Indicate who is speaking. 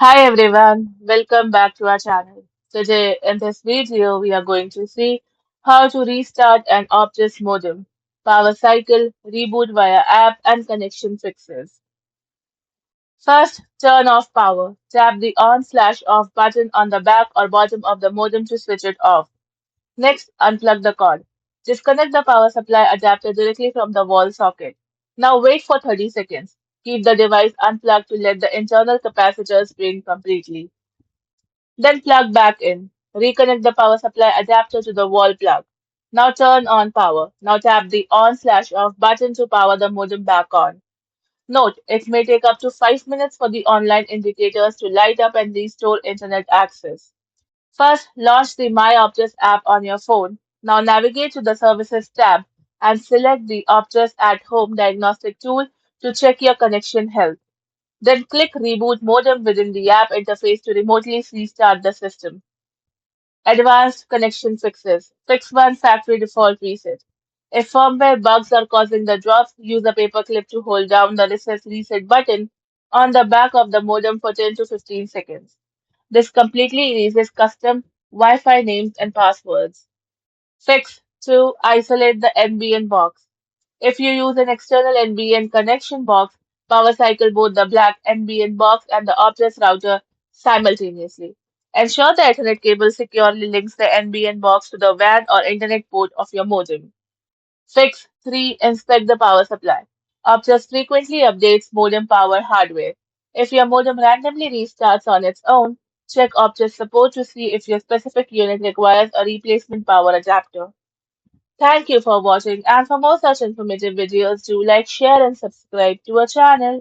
Speaker 1: Hi everyone, welcome back to our channel. Today in this video we are going to see how to restart an Optus modem, power cycle, reboot via app and connection fixes. First, turn off power. Tap the on/off button on the back or bottom of the modem to switch it off. Next, unplug the cord. Disconnect the power supply adapter directly from the wall socket. Now wait for 30 seconds. Keep the device unplugged to let the internal capacitors drain completely. Then plug back in. Reconnect the power supply adapter to the wall plug. Now turn on power. Now tap the on/off button to power the modem back on. Note, it may take up to 5 minutes for the online indicators to light up and restore internet access. First, launch the My Optus app on your phone. Now navigate to the Services tab and select the Optus at Home diagnostic tool to check your connection health. Then click Reboot Modem within the app interface to remotely restart the system. Advanced connection fixes. Fix one factory default reset. If firmware bugs are causing the drops, use a paperclip to hold down the reset button on the back of the modem for 10 to 15 seconds. This completely erases custom Wi-Fi names and passwords. Fix 2. Isolate the NBN box. If you use an external NBN connection box, power cycle both the black NBN box and the Optus router simultaneously. Ensure the Ethernet cable securely links the NBN box to the WAN or Internet port of your modem. Fix 3. Inspect the power supply. Optus frequently updates modem power hardware. If your modem randomly restarts on its own, check Optus support to see if your specific unit requires a replacement power adapter. Thank you for watching, and for more such informative videos, do like, share, and subscribe to our channel.